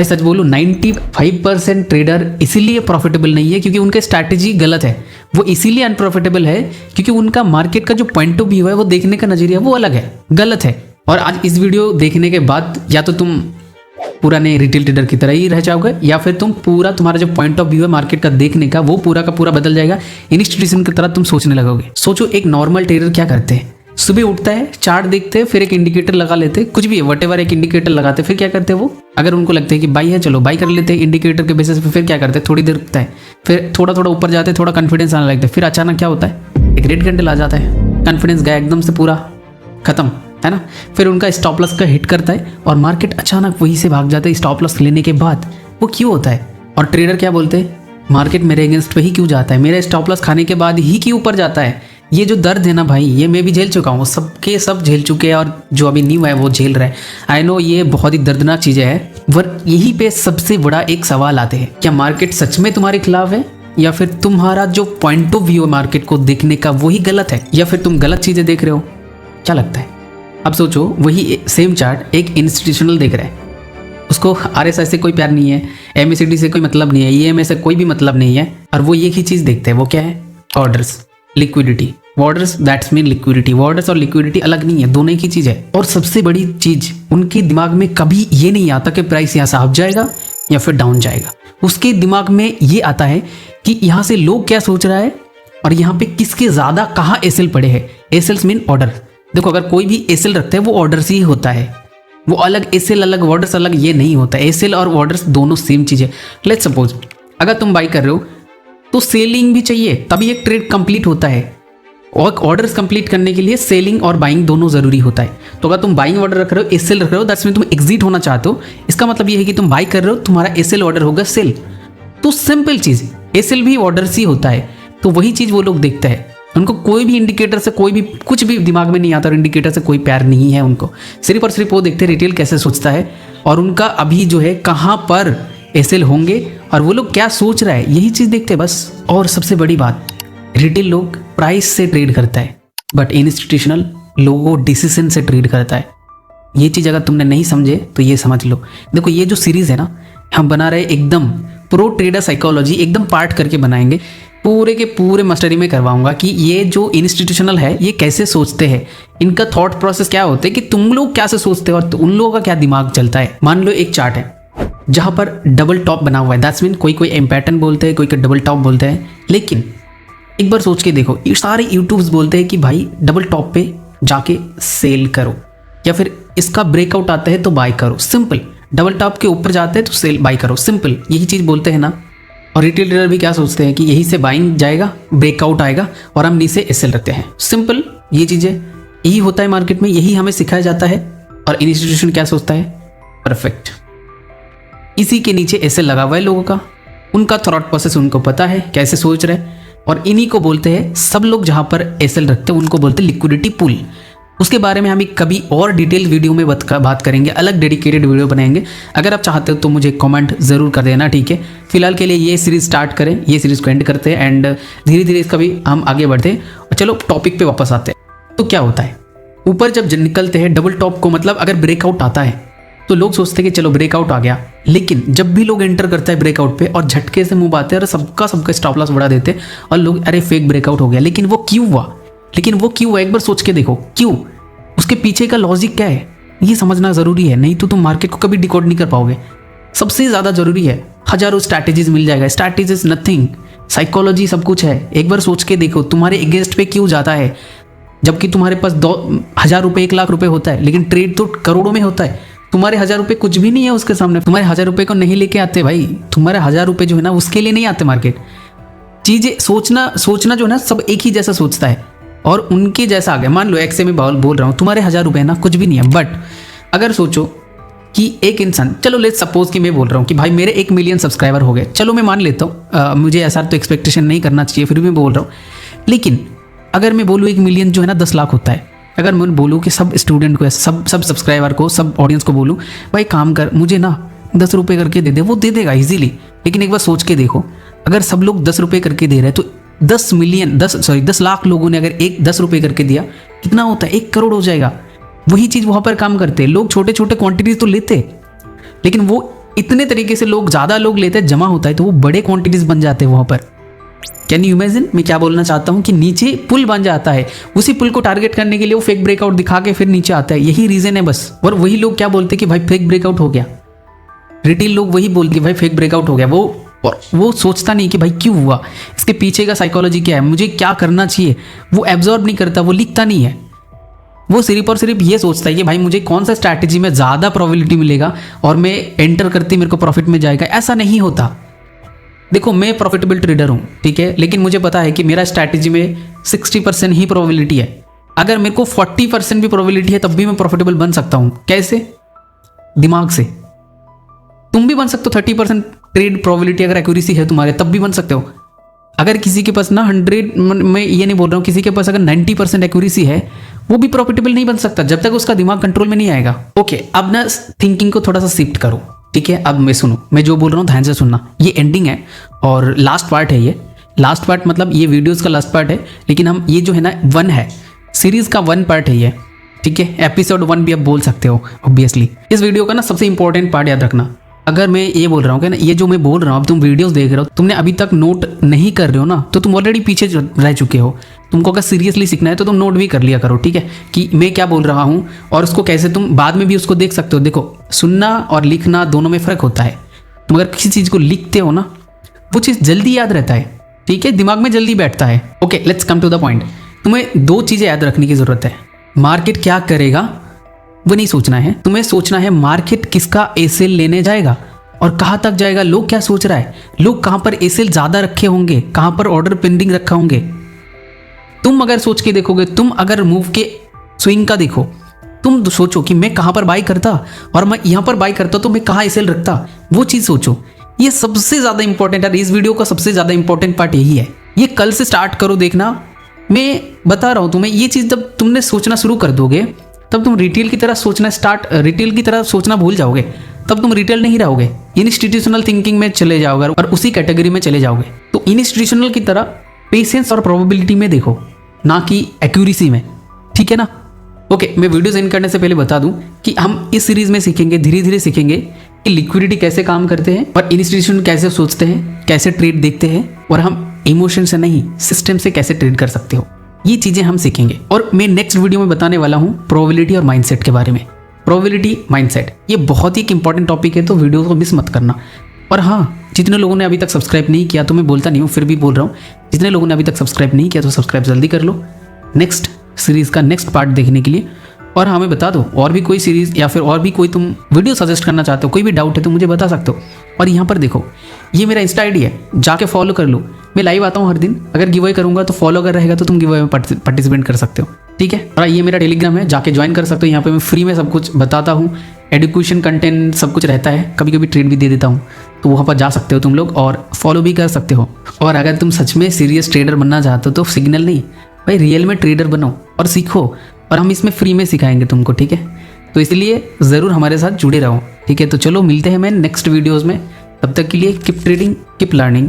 मैं सच बोलूँ 95% ट्रेडर इसीलिए प्रॉफिटेबल नहीं है क्योंकि उनका स्ट्रैटेजी गलत है। वो इसीलिए अनप्रॉफिटेबल है क्योंकि उनका मार्केट का जो पॉइंट ऑफ व्यू है, वो देखने का नजरिया वो अलग है, गलत है। और आज इस वीडियो देखने के बाद या तो तुम पुराने रिटेल ट्रेडर की तरह ही रह जाओगे या फिर तुम्हारा जो पॉइंट ऑफ व्यू है मार्केट का देखने का, वो पूरा का पूरा बदल जाएगा। इंस्टीट्यूशन की तरह तुम सोचने लगोगे। सोचो एक नॉर्मल ट्रेडर क्या करते हैं, सुबह उठता है, चार्ट देखते हैं, फिर एक इंडिकेटर लगा लेते हैं, कुछ भी है वटेवर एक इंडिकेटर लगाते हैं, फिर क्या करते हैं वो, अगर उनको लगता है कि बाई है चलो बाई कर लेते हैं इंडिकेटर के बेसिस पे, फिर क्या करते हैं थोड़ी देर रुकता है, फिर थोड़ा थोड़ा ऊपर जाते हैं, थोड़ा कॉन्फिडेंस आने लगता है, फिर अचानक क्या होता है एक रेड कैंडल आ जाता है, कॉन्फिडेंस गया एकदम से पूरा खत्म, है ना। फिर उनका स्टॉप लॉस का हिट करता है और मार्केट अचानक वहीं से भाग जाता है स्टॉप लॉस लेने के बाद। वो क्यों होता है? और ट्रेडर क्या बोलते हैं, मार्केट मेरे अगेंस्ट पे ही क्यों जाता है, मेरा स्टॉप लॉस खाने के बाद ही क्यों ऊपर जाता है। ये जो दर्द है ना भाई, ये मैं भी झेल चुका हूँ, सबके सब झेल चुके हैं और जो अभी न्यू है वो झेल रहा है। आई नो ये बहुत ही दर्दनाक चीज़ें हैं, पर यहीं पे सबसे बड़ा एक सवाल आते हैं, क्या मार्केट सच में तुम्हारे खिलाफ है या फिर तुम्हारा जो पॉइंट ऑफ व्यू है मार्केट को देखने का वही गलत है, या फिर तुम गलत चीज़ें देख रहे हो? क्या लगता है? अब सोचो वही सेम चार्ट एक इंस्टीट्यूशनल देख रहा है, उसको RSI से कोई प्यार नहीं है, MACD से कोई मतलब नहीं है, EMA से कोई भी मतलब नहीं है, और वो एक ही चीज़ देखते हैं, वो क्या है, orders, liquidity. Orders that's mean liquidity. Orders और लिक्विडिटी अलग नहीं है, दोनों एक ही चीज़ है। और सबसे बड़ी चीज़, उनके दिमाग में कभी ये नहीं आता कि प्राइस यहाँ से अप जाएगा या फिर डाउन जाएगा। उसके दिमाग में ये आता है कि यहाँ से लोग क्या सोच रहा है और यहाँ पे किसके ज़्यादा कहाँ SL पड़े हैं। SLs mean order. देखो अगर कोई भी SL रखता है वो ऑर्डर्स ही होता है, वो अलग SL अलग ऑर्डर्स अलग ये नहीं होता। SL और ऑर्डर्स दोनों सेम चीज़ है। लेट्स सपोज अगर तुम बाई कर रहे हो तो सेलिंग भी चाहिए तभी एक ट्रेड कंप्लीट होता है, और ऑर्डर्स कंप्लीट करने के लिए सेलिंग और बाइंग दोनों जरूरी होता है। तो अगर तुम बाइंग ऑर्डर रख रहे हो, SL रख रहे हो, दैट्स मीन तुम एग्जिट होना चाहते हो, इसका मतलब ये है कि तुम बाई कर रहे हो, तुम्हारा SL ऑर्डर होगा सेल। तो सिंपल चीज़, SL भी ऑर्डर्स ही होता है। तो वही चीज़ वो लोग देखते हैं, उनको कोई भी इंडिकेटर से कोई भी कुछ भी दिमाग में नहीं आता और इंडिकेटर से कोई प्यार नहीं है उनको। सिर्फ और सिर्फ वो देखते हैं रिटेल कैसे सोचता है और उनका अभी जो है कहाँ पर SL होंगे और वो लोग क्या सोच रहा है, यही चीज़ देखते हैं बस। और सबसे बड़ी बात, रिटेल लोग प्राइस से ट्रेड करता है बट इंस्टीट्यूशनल लोगों डिसीजन से ट्रेड करता है। ये चीज़ अगर तुमने नहीं समझे तो ये समझ लो। देखो ये जो सीरीज़ है ना, हम बना रहे एकदम प्रो ट्रेडर साइकोलॉजी, एकदम पार्ट करके बनाएंगे, पूरे के पूरे मस्टरी में करवाऊंगा कि ये जो इंस्टीट्यूशनल है ये कैसे सोचते हैं, इनका थॉट प्रोसेस क्या होता है, कि तुम लोग कैसे सोचते हो और उन लोगों का क्या दिमाग चलता है। मान लो एक चार्ट है जहाँ पर डबल टॉप बना हुआ है, दैट्स मीन कोई एम पैटर्न बोलते हैं, कोई डबल टॉप बोलते हैं, लेकिन एक बार सोच के देखो, ये सारे यूट्यूब्स बोलते हैं कि भाई डबल टॉप पे जाके सेल करो, या फिर इसका ब्रेकआउट आता है तो बाय करो, सिंपल। डबल टॉप के ऊपर जाते हैं तो सेल बाय करो, सिंपल, यही चीज़ बोलते हैं ना। और रिटेल ट्रेडर भी क्या सोचते हैं कि यहीं से बाइंग जाएगा, ब्रेकआउट आएगा और हम नीचे SL रखते हैं, सिंपल। ये चीज़ें यही होता है मार्केट में, यही हमें सिखाया जाता है। और इंस्टीट्यूशन क्या सोचता है, परफेक्ट, इसी के नीचे SL लगा हुआ है लोगों का, उनका थॉट प्रोसेस उनको पता है कैसे सोच रहे हैं, और इन्हीं को बोलते हैं सब लोग जहाँ पर SL रखते हैं उनको बोलते हैं लिक्विडिटी पूल। उसके बारे में हम एक कभी और डिटेल वीडियो में बात करेंगे, अलग डेडिकेटेड वीडियो बनाएंगे। अगर आप चाहते हो तो मुझे कमेंट ज़रूर कर देना, ठीक है। फिलहाल के लिए ये सीरीज़ स्टार्ट करें, ये सीरीज़ को एंड करते हैं एंड धीरे धीरे इसका भी हम आगे बढ़ते हैं। और चलो टॉपिक पे वापस आते हैं। तो क्या होता है, ऊपर जब निकलते हैं डबल टॉप को, मतलब अगर ब्रेकआउट आता है तो लोग सोचते हैं कि चलो ब्रेकआउट आ गया, लेकिन जब भी लोग एंटर करता है ब्रेकआउट पे और झटके से मुंह आते हैं और सबका स्टॉप लॉस बढ़ा देते हैं और लोग अरे फेक ब्रेकआउट हो गया। लेकिन वो क्यों हुआ, एक बार सोच के देखो, क्यों, उसके पीछे का लॉजिक क्या है, ये समझना ज़रूरी है, नहीं तो तुम मार्केट को कभी डिकोड नहीं कर पाओगे। सबसे ज़्यादा ज़रूरी है, हज़ारों स्ट्रैटेजीज मिल जाएगा, स्ट्रैटेजीज नथिंग, साइकोलॉजी सब कुछ है। एक बार सोच के देखो तुम्हारे अगेंस्ट पे क्यों जाता है, जबकि तुम्हारे पास 2,000 रुपये 1 लाख रुपये होता है, लेकिन ट्रेड तो करोड़ों में होता है। तुम्हारे 1,000 रुपये कुछ भी नहीं है उसके सामने, तुम्हारे 1,000 रुपये को नहीं लेके आते भाई, तुम्हारे 1,000 रुपये जो है ना उसके लिए नहीं आते मार्केट। चीज़ें सोचना जो है ना सब एक ही जैसा सोचता है और उनके जैसा आ गया। मान लो एक से मैं बोल रहा हूँ, तुम्हारे 1,000 रुपये ना कुछ भी नहीं है, बट अगर सोचो कि एक इंसान, चलो लेट्स सपोज कि मैं बोल रहा हूँ कि भाई मेरे 1 मिलियन सब्सक्राइबर हो गए, चलो मैं मान लेता हूँ, मुझे ऐसा तो एक्सपेक्टेशन नहीं करना चाहिए, फिर भी मैं बोल रहा हूँ। लेकिन अगर मैं बोलूँ 1 मिलियन जो है ना 10 लाख होता है, अगर मैं बोलूँ कि सब स्टूडेंट को, सब सब्सक्राइबर को, सब ऑडियंस को बोलूँ भाई काम कर, मुझे ना 10 रुपये करके दे दे, वो दे देगा ईजिली। लेकिन एक बार सोच के देखो, अगर सब लोग 10 रुपये करके दे रहे हैं तो 10 लाख लोगों ने अगर 10 रुपये करके दिया, कितना होता है, 1 करोड़ हो जाएगा। वही चीज़ वहाँ पर काम करते हैं लोग, छोटे छोटे क्वांटिटीज तो लेते, लेकिन वो इतने तरीके से लोग, ज़्यादा लोग लेते हैं, जमा होता है तो वो बड़े क्वांटिटीज बन जाते हैं वहाँ पर। कैन यू इमेजिन मैं क्या बोलना चाहता हूँ कि नीचे पुल बन जाता है, उसी पुल को टारगेट करने के लिए वो फेक ब्रेकआउट दिखा के फिर नीचे आता है, यही रीजन है बस। और वही लोग क्या बोलते हैं कि भाई फेक ब्रेकआउट हो गया, रिटेल लोग वही बोलते हैं भाई फेक ब्रेकआउट हो गया। वो सोचता नहीं कि भाई क्यों हुआ, इसके पीछे का साइकोलॉजी क्या है, मुझे क्या करना चाहिए, वो एब्जॉर्ब नहीं करता, वो लिखता नहीं है। वो सिर्फ और सिर्फ ये सोचता है कि भाई मुझे कौन सा स्ट्रैटेजी में ज़्यादा प्रोबेबिलिटी मिलेगा और मैं एंटर करते मेरे को प्रॉफिट में जाएगा। ऐसा नहीं होता। देखो मैं प्रॉफिटेबल ट्रेडर हूँ, ठीक है, लेकिन मुझे पता है कि मेरा स्ट्रैटेजी में 60% ही प्रोबेबिलिटी है। अगर मेरे को 40% भी प्रोबेबिलिटी है तब भी मैं प्रॉफिटेबल बन सकता हूँ। कैसे? दिमाग से। तुम भी बन सकते हो 30% ट्रेड प्रोबेबिलिटी अगर एक्यूरेसी है तुम्हारे, तब भी बन सकते हो। अगर किसी के पास ना 100, मैं ये नहीं बोल रहा हूँ, किसी के पास अगर 90% एक्यूरेसी है वो भी प्रॉफिटेबल नहीं बन सकता जब तक उसका दिमाग कंट्रोल में नहीं आएगा। ओके, अब ना थिंकिंग को थोड़ा सा शिफ्ट करो, ठीक है। अब मैं सुनो, मैं जो बोल रहा हूँ ध्यान से सुनना। ये एंडिंग है और लास्ट पार्ट है। ये लास्ट पार्ट मतलब ये वीडियोस का लास्ट पार्ट है, लेकिन हम ये जो है ना 1 है, सीरीज का 1 पार्ट है ये, ठीक है। एपिसोड 1 भी आप बोल सकते हो ऑब्वियसली। इस वीडियो का ना सबसे इंपॉर्टेंट पार्ट याद रखना। अगर मैं ये बोल रहा हूँ कि ना, ये जो मैं बोल रहा हूँ, अब तुम वीडियोस देख रहे हो, तुमने अभी तक नोट नहीं कर रहे हो ना, तो तुम ऑलरेडी पीछे रह चुके हो। तुमको अगर सीरियसली सीखना है तो तुम नोट भी कर लिया करो, ठीक है, कि मैं क्या बोल रहा हूँ और उसको कैसे तुम बाद में भी उसको देख सकते हो। देखो, सुनना और लिखना दोनों में फ़र्क होता है। तुम अगर किसी चीज़ को लिखते हो ना, वो चीज़ जल्दी याद रहता है, ठीक है, दिमाग में जल्दी बैठता है। Okay, let's come to the point. तुम्हें 2 चीज़ें याद रखने की ज़रूरत है। मार्केट क्या करेगा वो नहीं सोचना है, तुम्हें सोचना है मार्केट किसका एसेल लेने जाएगा और कहाँ तक जाएगा, लोग क्या सोच रहा है, लोग कहाँ पर एसेल ज़्यादा रखे होंगे, कहाँ पर ऑर्डर पेंडिंग रखा होंगे। तुम अगर सोच के देखोगे, तुम अगर मूव के स्विंग का देखो, तुम सोचो कि मैं कहाँ पर बाई करता और मैं यहाँ पर बाई करता तो मैं कहाँ एसेल रखता, वो चीज़ सोचो। ये सबसे ज़्यादा इंपॉर्टेंट है, इस वीडियो का सबसे ज़्यादा इंपॉर्टेंट पार्ट यही है। ये कल से स्टार्ट करो, देखना मैं बता रहा हूँ तुम्हें। ये चीज़ जब तुमने सोचना शुरू कर दोगे तब तुम रिटेल की तरह सोचना भूल जाओगे, तब तुम रिटेल नहीं रहोगे, इंस्टीट्यूशनल थिंकिंग में चले जाओगे और उसी कैटेगरी में चले जाओगे। तो इंस्टीट्यूशनल की तरह पेशेंस और प्रोबेबिलिटी में देखो, ना कि एक्यूरेसी में, ठीक है ना। ओके, मैं वीडियो एंड करने से पहले बता दूं कि हम इस सीरीज में सीखेंगे, धीरे धीरे सीखेंगे कि लिक्विडिटी कैसे काम करते हैं और इंस्टीट्यूशन कैसे सोचते हैं, कैसे ट्रेड देखते हैं, और हम इमोशन से नहीं सिस्टम से कैसे ट्रेड कर सकते हो। ये चीज़ें हम सीखेंगे। और मैं नेक्स्ट वीडियो में बताने वाला हूँ प्रोबेबिलिटी और माइंडसेट के बारे में। प्रोबेबिलिटी, माइंडसेट, ये बहुत ही इंपॉर्टेंट टॉपिक है, तो वीडियो को मिस मत करना। और हाँ, जितने लोगों ने अभी तक सब्सक्राइब नहीं किया, तो मैं बोलता नहीं हूँ फिर भी बोल रहा हूँ, जितने लोगों ने अभी तक सब्सक्राइब नहीं किया तो सब्सक्राइब जल्दी कर लो नेक्स्ट सीरीज़ का नेक्स्ट पार्ट देखने के लिए। और हमें बता दो और भी कोई सीरीज़ या फिर और भी कोई तुम वीडियो सजेस्ट करना चाहते हो, कोई भी डाउट है तो मुझे बता सकते हो। और यहाँ पर देखो, ये मेरा इंस्टा आईडी है, जाके फॉलो कर लो। मैं लाइव आता हूँ हर दिन, अगर गिव अवे करूँगा तो फॉलो अगर रहेगा तो तुम गिव अवे में पार्टिसिपेट कर सकते हो, ठीक है। और ये मेरा टेलीग्राम है, जाके ज्वाइन कर सकते हो। यहाँ पे मैं फ्री में सब कुछ बताता हूँ, एजुकेशन कंटेंट सब कुछ रहता है, कभी कभी ट्रेड भी दे देता हूँ, तो वहाँ पर जा सकते हो तुम लोग और फॉलो भी कर सकते हो। और अगर तुम सच में सीरियस ट्रेडर बनना चाहते हो तो सिग्नल नहीं भाई, रियल में ट्रेडर बनो और सीखो, और हम इसमें फ्री में सिखाएंगे तुमको, ठीक है। तो इसलिए ज़रूर हमारे साथ जुड़े रहो, ठीक है। तो चलो मिलते हैं मैं नेक्स्ट वीडियोज़ में, तब तक के लिए कीप ट्रेडिंग, कीप लर्निंग।